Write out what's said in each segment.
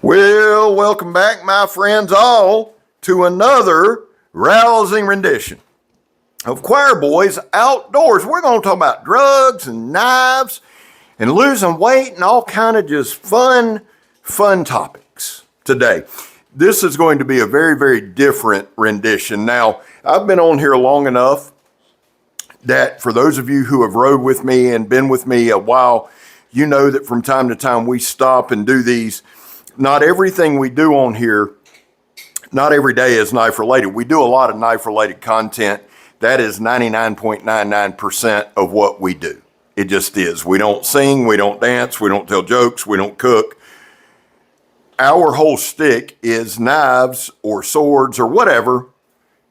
Well, welcome back, my friends all, to another rousing rendition of Choir Boys Outdoors. We're going to talk about drugs and knives and losing weight and all kind of just fun topics today. This is going to be a very, very different rendition. Now, I've been on here long enough that for those of you who have rode with me and been with me a while, you know that from time to time we stop and do these. Not everything we do on here, not every day is knife related. We do a lot of knife related content. That is 99.99% of what we do. It just is. We don't sing, we don't dance, we don't tell jokes, we don't cook. Our whole stick is knives or swords or whatever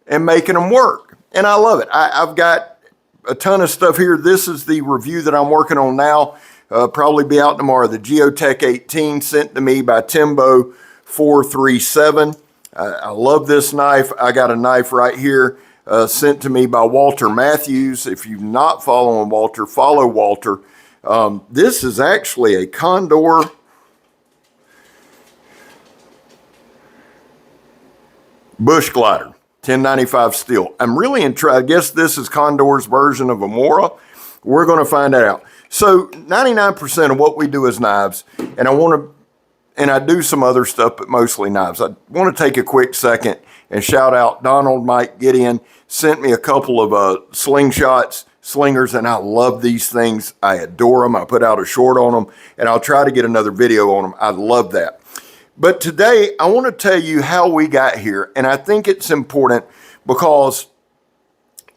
and making them work. And I love it. I've got a ton of stuff here. This is the review that I'm working on now. Probably be out tomorrow. The Geotech 18 sent to me by Timbo 437. I love this knife. I got a knife right here sent to me by Walter Matthews. If you're not following Walter, follow Walter. This is actually a Condor Bush Glider, 1095 steel. I'm really I guess this is Condor's version of a Mora. We're going to find that out. So 99% of what we do is knives, and I do some other stuff, but mostly knives. I want to take a quick second and shout out Donald Mike Gideon. Sent me a couple of slingshots, slingers, and I love these things. I adore them. I put out a short on them, and I'll try to get another video on them. I love that. But today, I want to tell you how we got here, and I think it's important because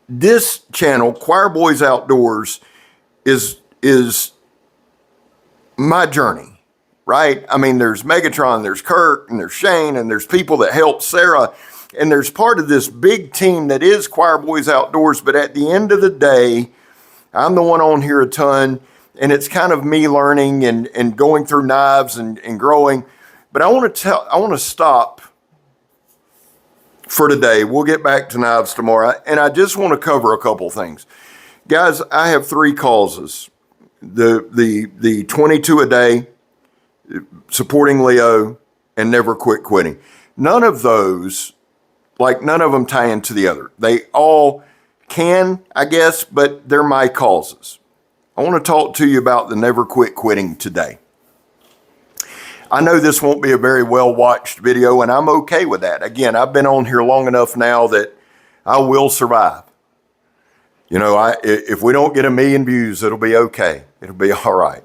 this channel, Choir Boys Outdoors, is my journey, right? I mean, there's Megatron, there's Kurt, and there's Shane, and there's people that help Sarah, and there's part of this big team that is Choir Boys Outdoors, but at the end of the day, I'm the one on here a ton, and it's kind of me learning and going through knives and growing. But I want to stop for today. We'll get back to knives tomorrow, and I just want to cover a couple things. Guys, I have three causes. The 22 a day, supporting Leo, and never quit quitting. None of those, none of them tie into the other. They all can, I guess, but they're my causes. I want to talk to you about the never quit quitting today. I know this won't be a very well-watched video, and I'm okay with that. Again, I've been on here long enough now that I will survive. You know, if we don't get 1 million views, it'll be okay. It'll be all right.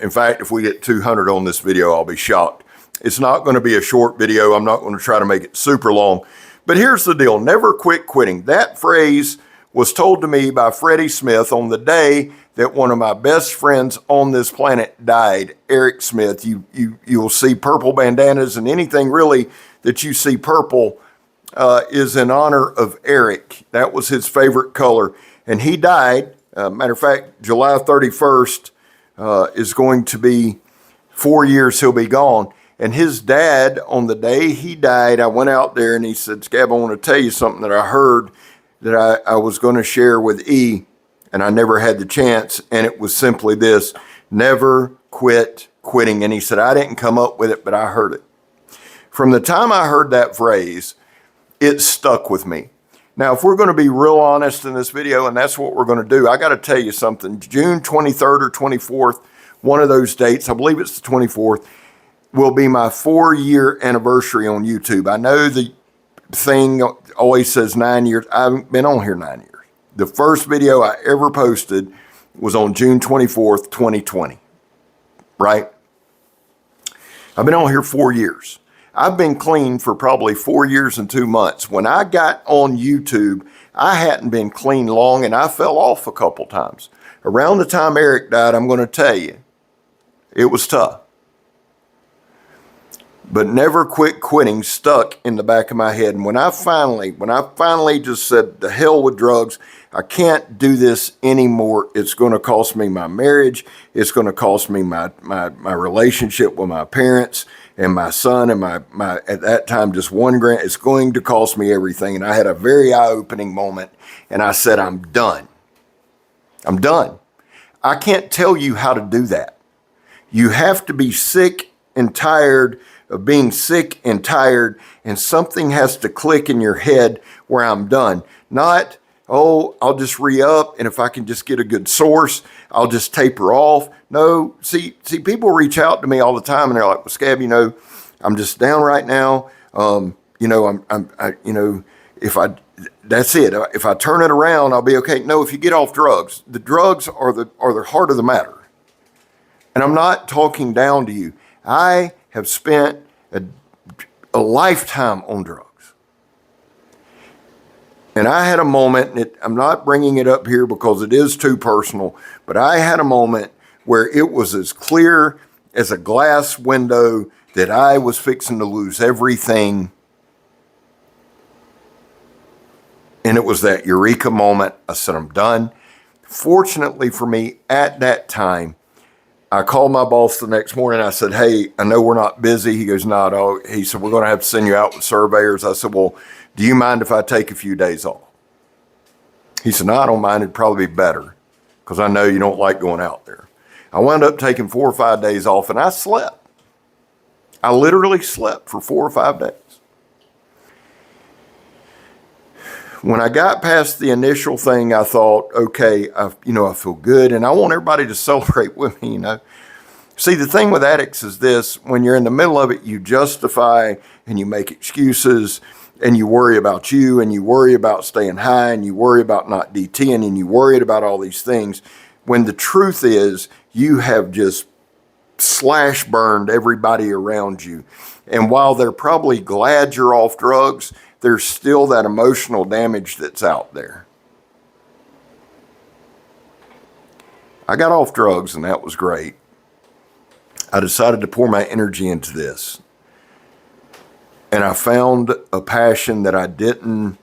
In fact, if we get 200 on this video, I'll be shocked. It's not going to be a short video. I'm not going to try to make it super long. But here's the deal. Never quit quitting. That phrase was told to me by Freddie Smith on the day that one of my best friends on this planet died, Eric Smith. You'll see purple bandanas, and anything really that you see purple is in honor of Eric. That was his favorite color. And he died. Matter of fact, July 31st is going to be 4 years he'll be gone. And his dad, on the day he died, I went out there and he said, "Scab, I want to tell you something that I heard that I was going to share with E, and I never had the chance. And it was simply this: never quit quitting." And he said, "I didn't come up with it, but I heard it." From the time I heard that phrase, it stuck with me. Now, if we're going to be real honest in this video, and that's what we're going to do, I got to tell you something. June 23rd or 24th, one of those dates, I believe it's the 24th, will be my 4-year anniversary on YouTube. I know the thing always says 9 years. I haven't been on here 9 years. The first video I ever posted was on June 24th, 2020, right? I've been on here 4 years. I've been clean for probably 4 years and 2 months. When I got on YouTube, I hadn't been clean long, and I fell off a couple times. Around the time Eric died, I'm going to tell you, it was tough. But never quit quitting stuck in the back of my head. And when I finally just said, "the hell with drugs, I can't do this anymore. It's going to cost me my marriage. It's going to cost me my relationship with my parents and my son and my at that time just one grand. It's going to cost me everything." And I had a very eye-opening moment, and I said, "I'm done. I'm done." I can't tell you how to do that. You have to be sick and tired of being sick and tired, and something has to click in your head where I'm done. Not, oh, I'll just re-up, and if I can just get a good source, I'll just taper off. No, see, people reach out to me all the time, and they're like, well, Scab, I'm just down right now. That's it. If I turn it around, I'll be okay. No, if you get off drugs, the drugs are the heart of the matter. And I'm not talking down to you. I have spent a lifetime on drugs. And I had a moment, and I'm not bringing it up here because it is too personal, but I had a moment where it was as clear as a glass window that I was fixing to lose everything. And it was that eureka moment. I said, I'm done. Fortunately for me, at that time, I called my boss the next morning. I said, hey, I know we're not busy. He goes, no. He said, we're going to have to send you out with surveyors. I said, well, do you mind if I take a few days off? He said, no, I don't mind. It'd probably be better because I know you don't like going out there. I wound up taking 4 or 5 days off, and I slept. I literally slept for 4 or 5 days. When I got past the initial thing, I thought, okay, I feel good, and I want everybody to celebrate with me, See, the thing with addicts is this: when you're in the middle of it, you justify and you make excuses, and you worry about you, and you worry about staying high, and you worry about not DTing, and you worried about all these things, when the truth is you have just slash burned everybody around you. And while they're probably glad you're off drugs, there's still that emotional damage that's out there. I got off drugs, and that was great. I decided to pour my energy into this. And I found a passion that I didn't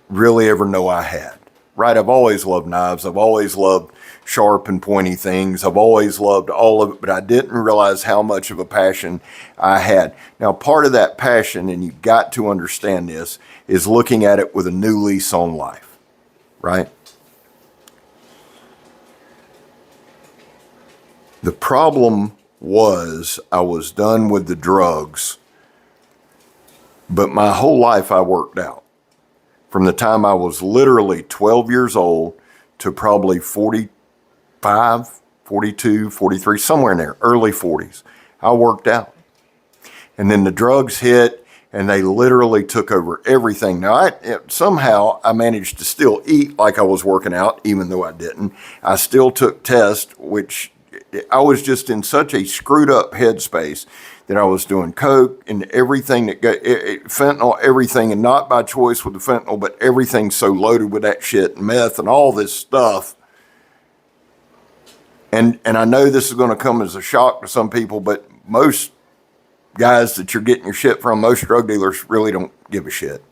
really ever know I had. Right? I've always loved knives. I've always loved sharp and pointy things. I've always loved all of it, but I didn't realize how much of a passion I had. Now, part of that passion, and you've got to understand this, is looking at it with a new lease on life, right? The problem was I was done with the drugs, but my whole life I worked out. From the time I was literally 12 years old to probably 45, 42, 43, somewhere in there, early 40s, I worked out. And then the drugs hit, and they literally took over everything. Now, somehow I managed to still eat like I was working out, even though I didn't. I still took tests, which I was just in such a screwed up headspace that I was doing coke and everything that got fentanyl, everything, and not by choice with the fentanyl, but everything's so loaded with that shit and meth and all this stuff. And I know this is going to come as a shock to some people, but most guys that you're getting your shit from, most drug dealers really don't give a shit.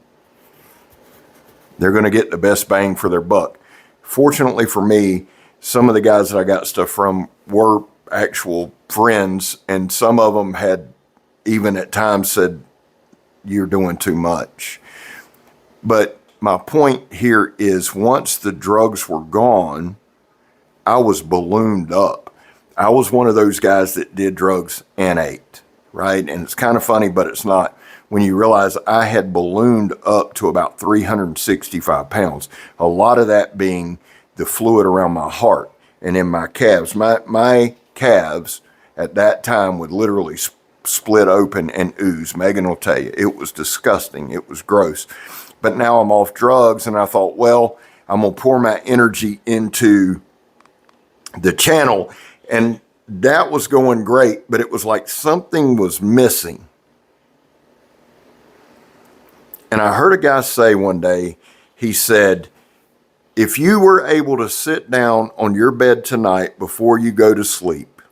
They're going to get the best bang for their buck. Fortunately for me, some of the guys that I got stuff from were actual friends, and some of them had even at times said, you're doing too much. But my point here is once the drugs were gone, I was ballooned up. I was one of those guys that did drugs and ate, right? And it's kind of funny, but it's not. When you realize I had ballooned up to about 365 pounds, a lot of that being the fluid around my heart and in my calves. My calves at that time would literally split open and ooze. Megan will tell you, it was disgusting. It was gross. But now I'm off drugs, and I thought, well, I'm going to pour my energy into the channel. And that was going great, but it was like something was missing. And I heard a guy say one day, he said, if you were able to sit down on your bed tonight before you go to sleep,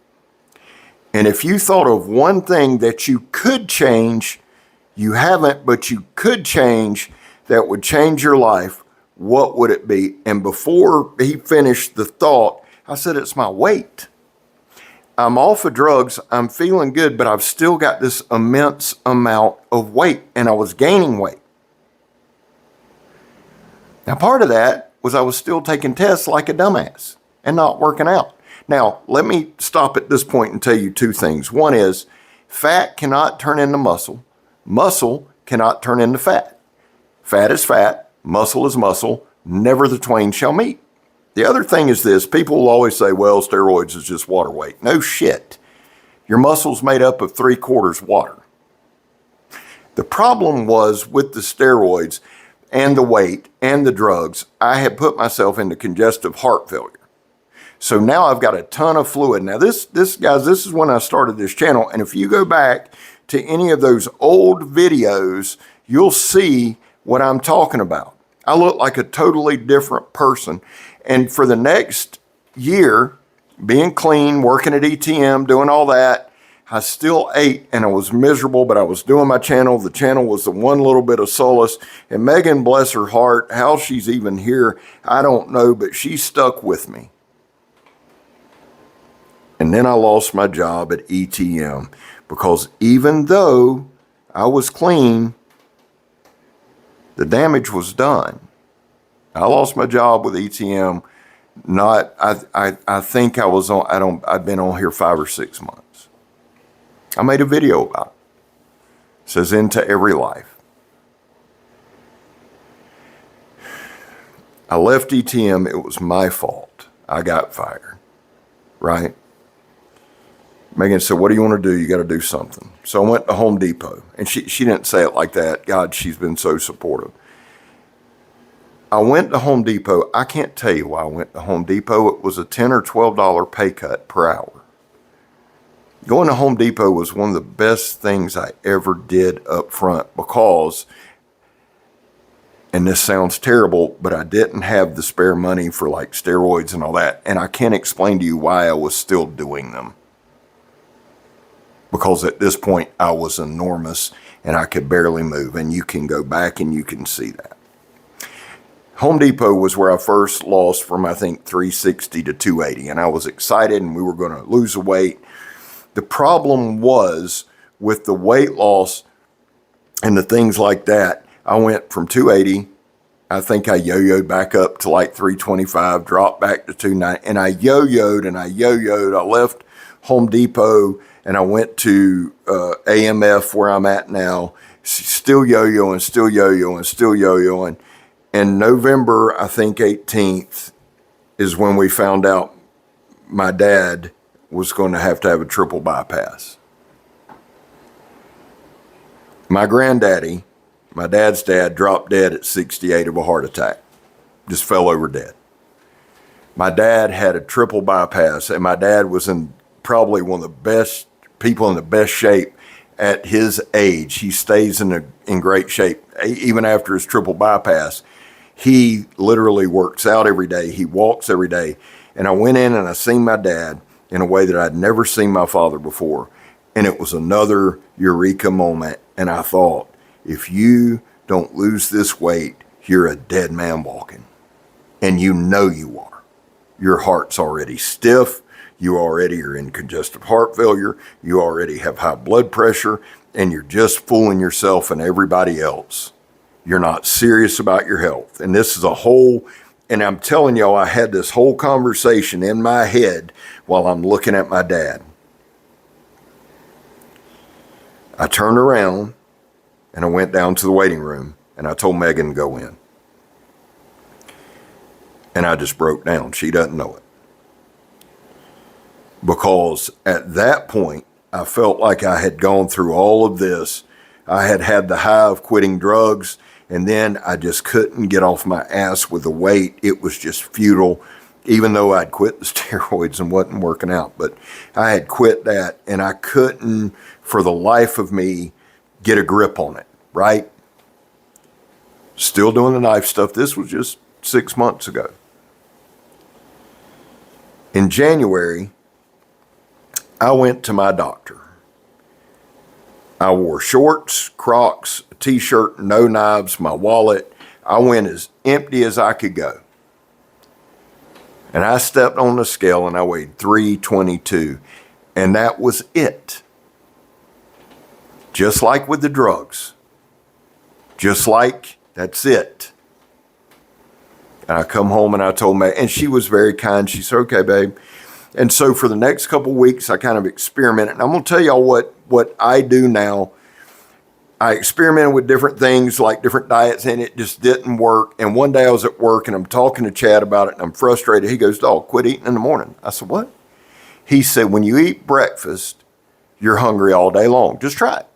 and if you thought of one thing that you could change, you haven't, but you could change, that would change your life, what would it be? And before he finished the thought, I said, it's my weight. I'm off of drugs, I'm feeling good, but I've still got this immense amount of weight, and I was gaining weight. Now, part of that was I was still taking tests like a dumbass and not working out. Now, let me stop at this point and tell you two things. One is, Fat cannot turn into muscle. Muscle cannot turn into fat. Fat is fat. Muscle is muscle. Never the twain shall meet. The other thing is this. People will always say, well, steroids is just water weight. No shit. Your muscle's made up of 3/4 water. The problem was with the steroids and the weight and the drugs, I had put myself into congestive heart failure. So now I've got a ton of fluid. Now this guys, this is when I started this channel. And if you go back to any of those old videos, you'll see what I'm talking about. I look like a totally different person. And for the next year, being clean, working at ETM, doing all that, I still ate and I was miserable, but I was doing my channel. The channel was the one little bit of solace. And Megan, bless her heart, how she's even here, I don't know, but she stuck with me. And then I lost my job at ETM because even though I was clean, the damage was done. I lost my job with ETM. I think I was on, I've been on here 5 or 6 months. I made a video about it. It says Into Every Life. I left ETM. It was my fault. I got fired, right? Megan said, what do you want to do? You got to do something. So I went to Home Depot. And she didn't say it like that. God, she's been so supportive. I went to Home Depot. I can't tell you why I went to Home Depot. It was a $10 or $12 pay cut per hour. Going to Home Depot was one of the best things I ever did up front because, and this sounds terrible, but I didn't have the spare money for like steroids and all that. And I can't explain to you why I was still doing them. Because at this point I was enormous and I could barely move. And you can go back and you can see that. Home Depot was where I first lost from, I think, 360 to 280. And I was excited and we were going to lose the weight. The problem was with the weight loss and the things like that, I went from 280, I think I yo-yoed back up to like 325, dropped back to 290, and I yo-yoed and I yo-yoed. I left Home Depot and I went to AMF where I'm at now, still yo-yoing, still yo-yoing, still yo-yoing. And November, I think 18th, is when we found out my dad was going to have a triple bypass. My granddaddy, my dad's dad, dropped dead at 68 of a heart attack. Just fell over dead. My dad had a triple bypass, and my dad was in probably one of the best people in the best shape at his age. He stays in great shape. Even after his triple bypass, he literally works out every day. He walks every day. And I went in and I seen my dad in a way that I'd never seen my father before. And it was another eureka moment. And I thought, if you don't lose this weight, you're a dead man walking. And you know you are. Your heart's already stiff. You already are in congestive heart failure. You already have high blood pressure. And you're just fooling yourself and everybody else. You're not serious about your health. And this is a whole, and I'm telling y'all, I had this whole conversation in my head while I'm looking at my dad. I turned around and I went down to the waiting room and I told Megan to go in. And I just broke down. She doesn't know it. Because at that point, I felt like I had gone through all of this. I had had the high of quitting drugs. And then I just couldn't get off my ass with the weight. It was just futile, even though I'd quit the steroids and wasn't working out. But I had quit that, and I couldn't, for the life of me, get a grip on it, right? Still doing the knife stuff. This was just 6 months ago. In January, I went to my doctor. I wore shorts, Crocs, a t-shirt, no knives, my wallet. I went as empty as I could go. And I stepped on the scale and I weighed 322. And that was it. Just like with the drugs. Just like, that's it. And I come home and I told Meg, and she was very kind. She said, okay, babe, And so for the next couple of weeks, I kind of experimented. And I'm going to tell y'all what I do now. I experimented with different things, like different diets, and it just didn't work. And one day I was at work and I'm talking to Chad about it and I'm frustrated. He goes, "Dog, quit eating in the morning." I said, "What?" He said, "When you eat breakfast, you're hungry all day long. Just try it."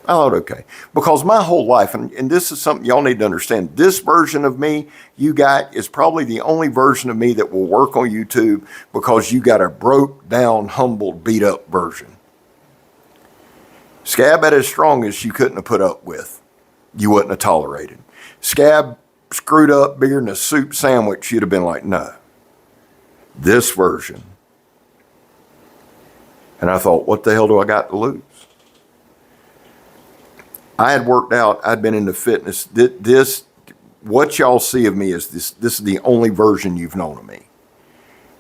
I thought, okay. Because my whole life, and this is something y'all need to understand, this version of me you got is probably the only version of me that will work on YouTube, because you got a broke down, humbled, beat up version. Scab at his strongest you couldn't have put up with. You wouldn't have tolerated. Scab screwed up bigger than a soup sandwich, you'd have been like, no. This version. And I thought, what the hell do I got to lose? I had worked out, I'd been into fitness. What y'all see of me is this is the only version you've known of me.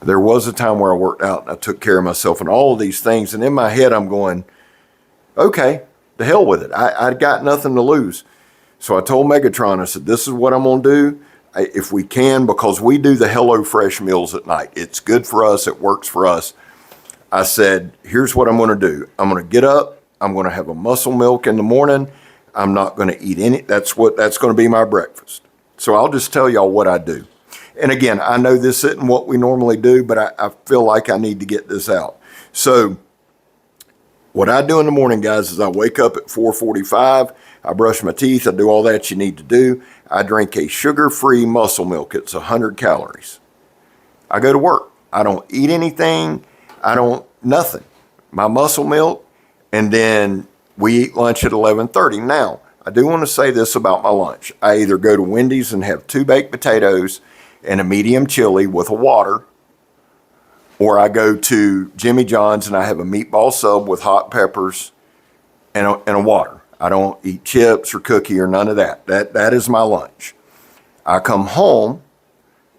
There was a time where I worked out and I took care of myself and all of these things. And in my head, I'm going, okay, the hell with it. I got nothing to lose. So I told Megatron, I said, this is what I'm going to do. If we can, because we do the HelloFresh meals at night. It's good for us. It works for us. I said, here's what I'm going to do. I'm going to get up. I'm going to have a muscle milk in the morning. I'm not going to eat any. That's going to be my breakfast. So I'll just tell y'all what I do. And again, I know this isn't what we normally do, but I feel like I need to get this out. So what I do in the morning, guys, is I wake up at 4:45. I brush my teeth. I do all that you need to do. I drink a sugar-free muscle milk. It's 100 calories. I go to work. I don't eat anything. Nothing. My muscle milk, and then we eat lunch at 11:30. Now, I do want to say this about my lunch. I either go to Wendy's and have 2 baked potatoes and a medium chili with a water, or I go to Jimmy John's and I have a meatball sub with hot peppers and a water. I don't eat chips or cookie or none of that. That is my lunch. I come home,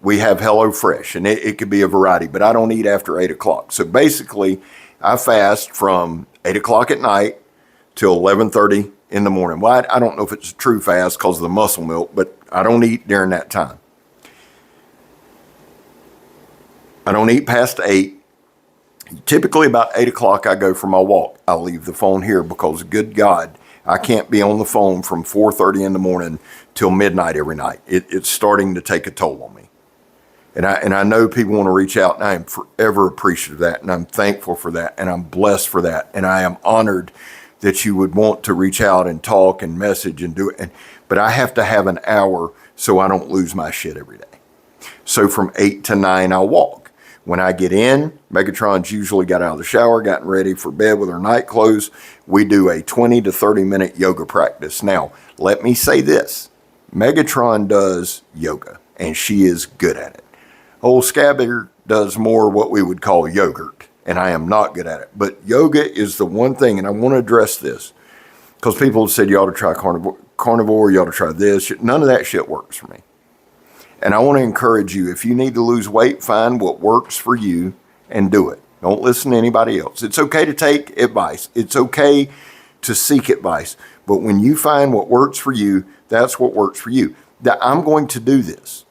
we have HelloFresh, and it could be a variety, but I don't eat after 8 o'clock. So basically, I fast from 8 o'clock at night till 11:30 in the morning. Well, I don't know if it's a true fast because of the muscle milk, but I don't eat during that time. I don't eat past 8. Typically about 8 o'clock, I go for my walk. I leave the phone here because, good God, I can't be on the phone from 4:30 in the morning till midnight every night. It's starting to take a toll on me. And I know people want to reach out, and I am forever appreciative of that, and I'm thankful for that, and I'm blessed for that, and I am honored that you would want to reach out and talk and message and do it. But I have to have an hour so I don't lose my shit every day. So from 8 to 9, I'll walk. When I get in, Megatron's usually got out of the shower, gotten ready for bed with her night clothes. We do a 20 to 30 minute yoga practice. Now, let me say this. Megatron does yoga, and she is good at it. Old Scabber does more what we would call yogurt, and I am not good at it. But yoga is the one thing, and I want to address this, because people have said you ought to try carnivore, you ought to try this. None of that shit works for me. And I want to encourage you, if you need to lose weight, find what works for you and do it. Don't listen to anybody else. It's okay to take advice. It's okay to seek advice. But when you find what works for you, that's what works for you. That I'm going to do this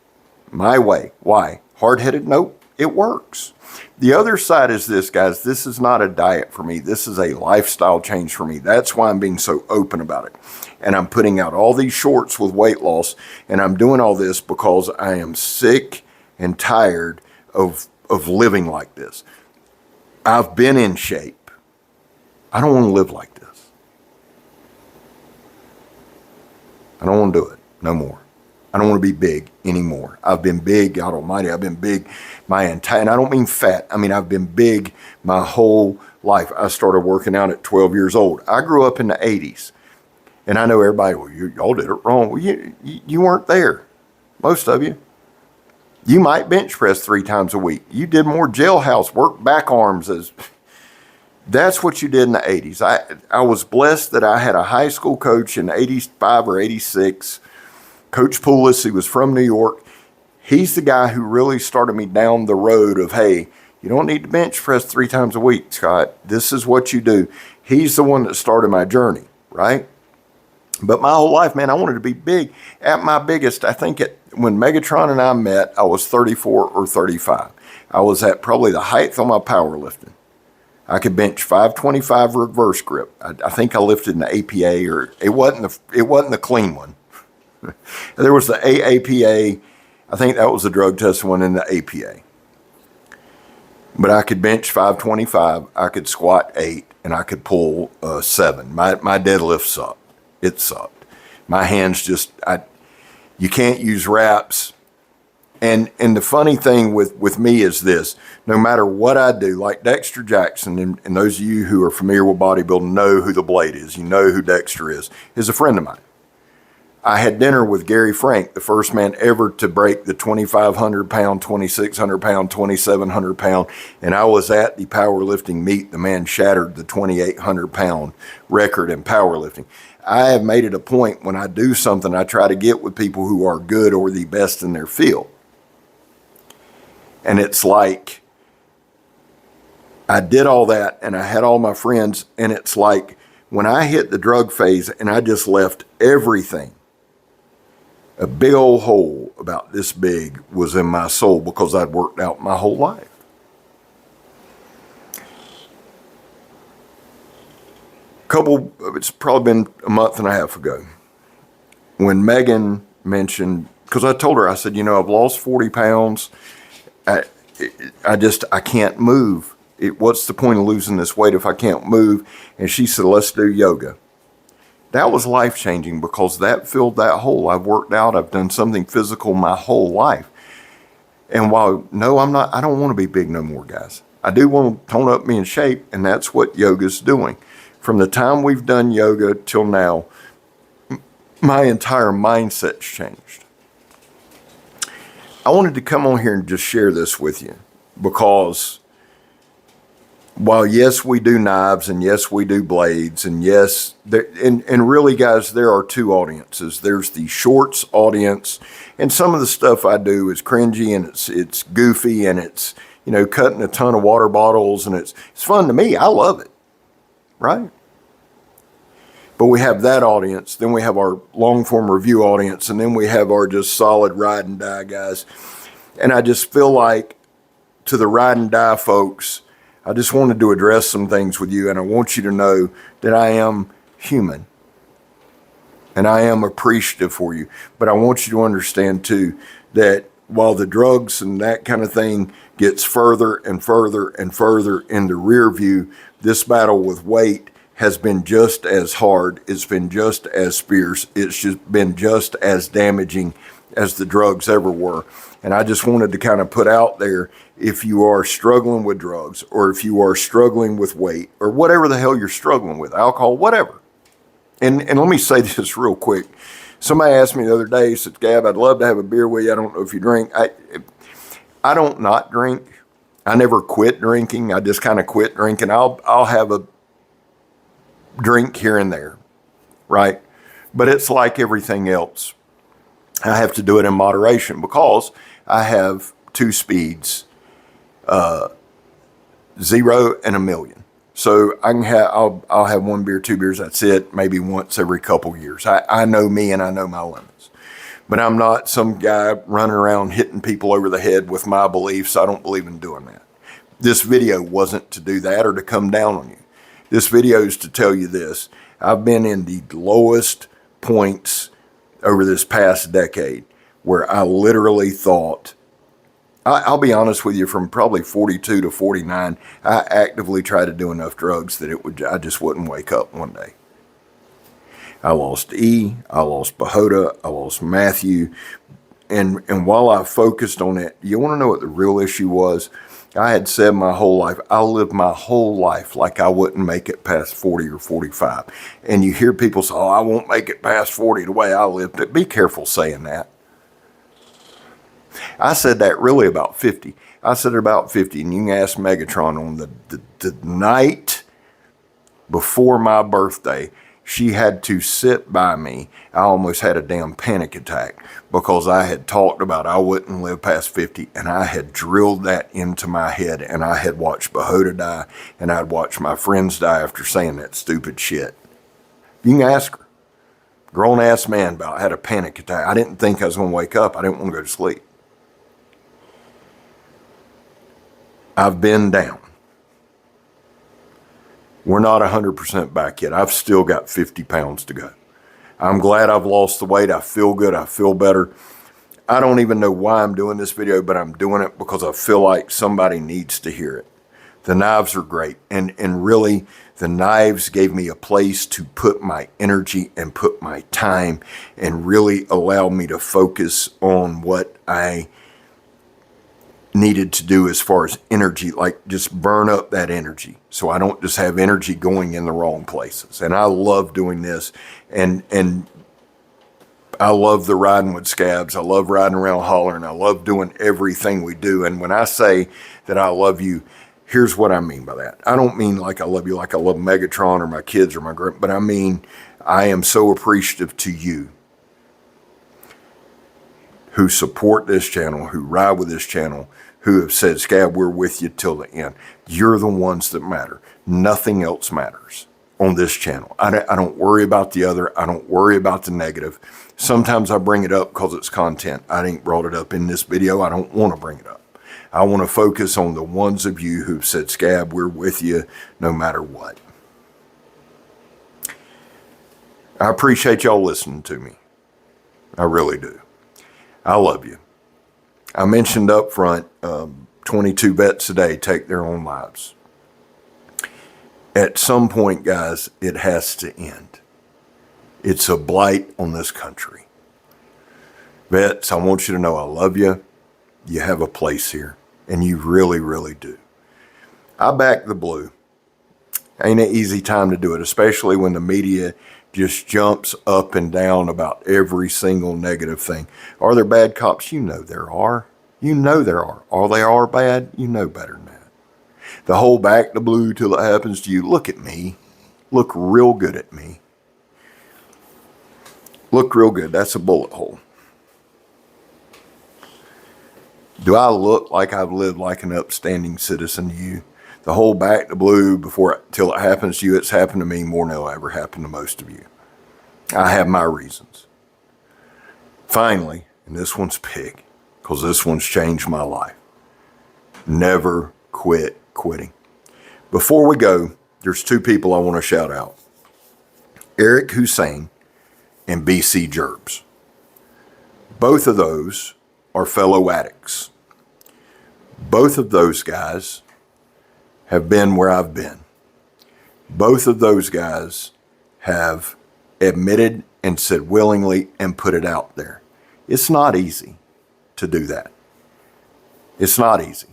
my way. Why? Hard-headed? Nope. It works. The other side is this, guys. This is not a diet for me. This is a lifestyle change for me. That's why I'm being so open about it. And I'm putting out all these shorts with weight loss. And I'm doing all this because I am sick and tired of living like this. I've been in shape. I don't want to live like this. I don't want to do it no more. I don't want to be big anymore. I've been big, God Almighty. I've been big my entire, and I don't mean fat. I mean, I've been big my whole life. I started working out at 12 years old. I grew up in the 80s. And I know everybody, well, y'all did it wrong. Well, you weren't there, most of you. You might bench press 3 times a week. You did more jailhouse work, back arms. That's what you did in the 80s. I was blessed that I had a high school coach in 85 or 86, Coach Poulos. He was from New York. He's the guy who really started me down the road of, hey, you don't need to bench press 3 times a week, Scott. This is what you do. He's the one that started my journey, right? But my whole life, man, I wanted to be big. At my biggest, I think when Megatron and I met, I was 34 or 35. I was at probably the height of my powerlifting. I could bench 525 reverse grip. I think I lifted in the APA, or it wasn't the clean one. There was the AAPA. I think that was the drug tested one, in the APA. But I could bench 525. I could squat 8, and I could pull 7. My deadlift sucked. It sucked. My hands just, you can't use wraps. And the funny thing with me is this: no matter what I do, like Dexter Jackson, and those of you who are familiar with bodybuilding know who the Blade is. You know who Dexter is a friend of mine. I had dinner with Gary Frank, the first man ever to break the 2,500 pound, 2,600 pound, 2,700 pound. And I was at the powerlifting meet. The man shattered the 2,800 pound record in powerlifting. I have made it a point, when I do something, I try to get with people who are good or the best in their field. And it's like, I did all that and I had all my friends, and it's like when I hit the drug phase and I just left everything, a big old hole about this big was in my soul, because I'd worked out my whole life. It's probably been a month and a half ago, when Megan mentioned, because I told her, I said, I've lost 40 pounds. I can't move. What's the point of losing this weight if I can't move? And she said, let's do yoga. That was life-changing, because that filled that hole. I've worked out. I've done something physical my whole life. And while, no, I don't want to be big no more, guys. I do want to tone up, be in shape, and that's what yoga's doing. From the time we've done yoga till now, my entire mindset's changed. I wanted to come on here and just share this with you, because while yes, we do knives, and yes, we do blades, and yes, and really, guys, there are two audiences. There's the shorts audience, and some of the stuff I do is cringy, and it's goofy, and it's, cutting a ton of water bottles, and it's fun to me. I love it, right? But we have that audience, then we have our long form review audience, and then we have our just solid ride and die guys. And I just feel like, to the ride and die folks, I just wanted to address some things with you, and I want you to know that I am human, and I am appreciative for you. But I want you to understand too, that while the drugs and that kind of thing gets further and further and further in the rear view, this battle with weight has been just as hard. It's been just as fierce. It's just been just as damaging as the drugs ever were. And I just wanted to kind of put out there, if you are struggling with drugs, or if you are struggling with weight, or whatever the hell you're struggling with, alcohol, whatever. And let me say this real quick. Somebody asked me the other day, said, Gab, I'd love to have a beer with you. I don't know if you drink. I don't not drink. I never quit drinking. I just kind of quit drinking. I'll have a drink here and there, right? But it's like everything else. I have to do it in moderation, because I have two speeds, 0 and 1,000,000. So I'll have 1 beer, 2 beers. That's it. Maybe once every couple years. I know me, and I know my limits. But I'm not some guy running around hitting people over the head with my beliefs. I don't believe in doing that. This video wasn't to do that or to come down on you. This video is to tell you this. I've been in the lowest points over this past decade, where I literally thought, I'll be honest with you, from probably 42 to 49, I actively tried to do enough drugs that I just wouldn't wake up one day. I lost E, I lost Bahota, I lost Matthew, and while I focused on it, you want to know what the real issue was? I had said my whole life, I lived my whole life like I wouldn't make it past 40 or 45. And you hear people say, oh, I won't make it past 40 the way I live. But be careful saying that. I said that really about 50. I said it about 50. And you can ask Megatron, on the night before my birthday, she had to sit by me. I almost had a damn panic attack, because I had talked about I wouldn't live past 50, and I had drilled that into my head, and I had watched Bahota die, and I'd watched my friends die after saying that stupid shit. You can ask her. Grown-ass man had a panic attack. I didn't think I was going to wake up. I didn't want to go to sleep. I've been down. We're not 100% back yet. I've still got 50 pounds to go. I'm glad I've lost the weight. I feel good. I feel better. I don't even know why I'm doing this video, but I'm doing it because I feel like somebody needs to hear it. The knives are great. And really, the knives gave me a place to put my energy and put my time and really allow me to focus on what I needed to do as far as energy, like just burn up that energy so I don't just have energy going in the wrong places. And I love doing this, and I love the riding with Scabs. I love riding around hollering. I love doing everything we do. And when I say that I love you, here's what I mean by that. I don't mean like I love you like I love Megatron or my kids or my girl, but I mean I am so appreciative to you who support this channel, who ride with this channel, who have said, Scab, we're with you till the end. You're the ones that matter. Nothing else matters on this channel. I don't worry about the other. I don't worry about the negative. Sometimes I bring it up because it's content. I ain't brought it up in this video. I don't want to bring it up. I want to focus on the ones of you who've said, Scab, we're with you no matter what. I appreciate y'all listening to me. I really do. I love you. I mentioned up front, 22 vets a day take their own lives. At some point, guys, it has to end. It's a blight on this country. Vets, I want you to know I love you. You have a place here, and you really, really do. I back the blue. Ain't an easy time to do it, especially when the media just jumps up and down about every single negative thing. Are there bad cops? You know there are. You know there are. Are they are bad? You know better than that. The whole back the blue till it happens to you. Look at me. Look real good at me. Look real good. That's a bullet hole. Do I look like I've lived like an upstanding citizen to you? The whole back to blue till it happens to you, it's happened to me more than it'll ever happen to most of you. I have my reasons. Finally, and this one's big, because this one's changed my life. Never quit quitting. Before we go, there's two people I want to shout out. Eric Hussein and BC Gerbs. Both of those are fellow addicts. Both of those guys have been where I've been. Both of those guys have admitted and said willingly and put it out there. It's not easy to do that. It's not easy.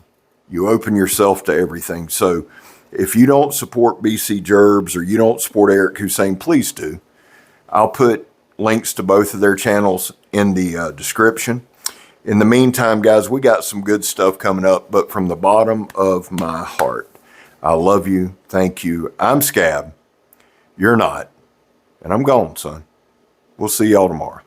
You open yourself to everything. So if you don't support BC Gerbs or you don't support Eric Hussein, please do. I'll put links to both of their channels in the description. In the meantime, guys, we got some good stuff coming up, but from the bottom of my heart, I love you. Thank you. I'm Scab. You're not. And I'm gone, son. We'll see y'all tomorrow.